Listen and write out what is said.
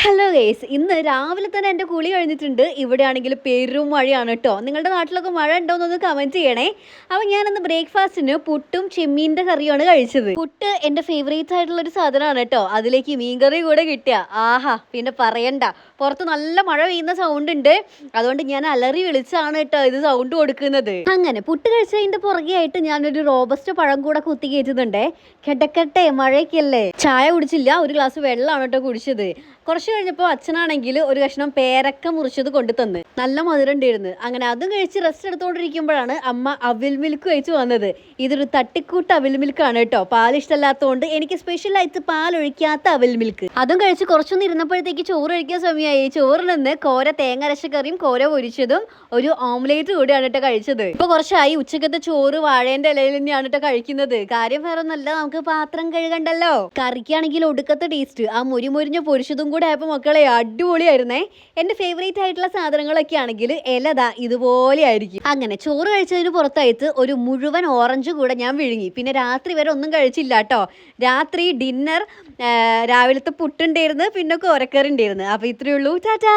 Hello guys, ഇന്ന് രാവിലെ തന്നെ എൻ്റെ കുളി കഴിഞ്ഞിട്ടുണ്ട്. ഇവിടെയാണെങ്കിൽ പെരും മഴയാണ് കേട്ടോ. നിങ്ങളുടെ നാട്ടിലൊക്കെ മഴ ഉണ്ടോയെന്നൊന്ന് കമൻറ്റ് ചെയ്യണേ. അപ്പോൾ ഞാനിന്ന് ബ്രേക്ക്ഫാസ്റ്റിന് പുട്ടും ചെമ്മീൻ്റെ കറിയാണ് കഴിച്ചത്. പുട്ട് എൻ്റെ ഫേവറേറ്റ് ആയിട്ടുള്ളൊരു സാധനമാണ് കേട്ടോ. അതിലേക്ക് മീൻകറി കൂടെ കിട്ടിയ ആഹാ, പിന്നെ പറയണ്ട. പുറത്ത് നല്ല മഴ പെയ്യുന്ന സൗണ്ട് ഉണ്ട്, അതുകൊണ്ട് ഞാൻ അലറി വിളിച്ചാണ് കേട്ടോ ഇത് സൗണ്ട് കൊടുക്കുന്നത്. അങ്ങനെ പുട്ട് കഴിച്ചതിൻ്റെ പുറകെ ആയിട്ട് ഞാനൊരു റോബസ്റ്റ് പഴം കൂടെ കുത്തി കയറ്റുന്നുണ്ടേ. കിടക്കട്ടെ, മഴയൊക്കെയല്ലേ. ചായ കുടിച്ചില്ല, ഒരു ഗ്ലാസ് വെള്ളമാണ് കേട്ടോ കുടിച്ചത്. കുറച്ച് കഴിഞ്ഞപ്പോൾ അച്ഛനാണെങ്കിൽ ഒരു കഷ്ണം പേരക്ക മുറിച്ചത് കൊണ്ടു തന്ന്. നല്ല മധുരം ഉണ്ടായിരുന്നു. അങ്ങനെ അതും കഴിച്ച് റെസ്റ്റ് എടുത്തുകൊണ്ടിരിക്കുമ്പോഴാണ് അമ്മ അവിൽ മിൽക്ക് കഴിച്ചു വന്നത്. ഇതൊരു തട്ടിക്കൂട്ട് അവിൽ മിൽക്കാണ് കേട്ടോ. പാൽ ഇഷ്ടമല്ലാത്തതുകൊണ്ട് എനിക്ക് സ്പെഷ്യലായിട്ട് പാൽ ഒഴിക്കാത്ത അവിൽ മിൽക്ക്. അതും കഴിച്ച് കുറച്ചൊന്നും ഇരുന്നപ്പോഴത്തേക്ക് ചോറ് കഴിക്കാൻ സമയമായി. ചോറിൽ നിന്ന് കോര തേങ്ങ അരച്ചക്കറിയും കോര പൊരിച്ചതും ഒരു ഓംലേറ്റ് കൂടിയാണ് കേട്ടോ കഴിച്ചത്. ഇപ്പൊ കുറച്ചായി ഉച്ചക്കത്തെ ചോറ് വാഴേന്റെ ഇലയിൽ തന്നെയാണ് കേട്ടോ കഴിക്കുന്നത്. കാര്യം വേറെ ഒന്നല്ല, നമുക്ക് പാത്രം കഴുകണ്ടല്ലോ. കറിക്കാണെങ്കിൽ ഒടുക്കത്തെ ടേസ്റ്റ്. ആ മുരിമുരിഞ്ഞ പൊരിച്ചതും കൂടെ ആയപ്പോൾ മക്കളെ അടിപൊളിയായിരുന്നേ. എൻ്റെ ഫേവറേറ്റ് ആയിട്ടുള്ള സാധനങ്ങളൊക്കെ ആണെങ്കിൽ ഇലതാ ഇതുപോലെ ആയിരിക്കും. അങ്ങനെ ചോറ് കഴിച്ചതിന് പുറത്തായിട്ട് ഒരു മുഴുവൻ ഓറഞ്ച് കൂടെ ഞാൻ വിഴുങ്ങി. പിന്നെ രാത്രി വരെ ഒന്നും കഴിച്ചില്ല കേട്ടോ. രാത്രി ഡിന്നർ രാവിലത്തെ പുട്ടുണ്ടായിരുന്നു, പിന്നെ കോരക്കറി ഉണ്ടായിരുന്നു. അപ്പോൾ ഇത്രയേ ഉള്ളൂ. ടാറ്റാ.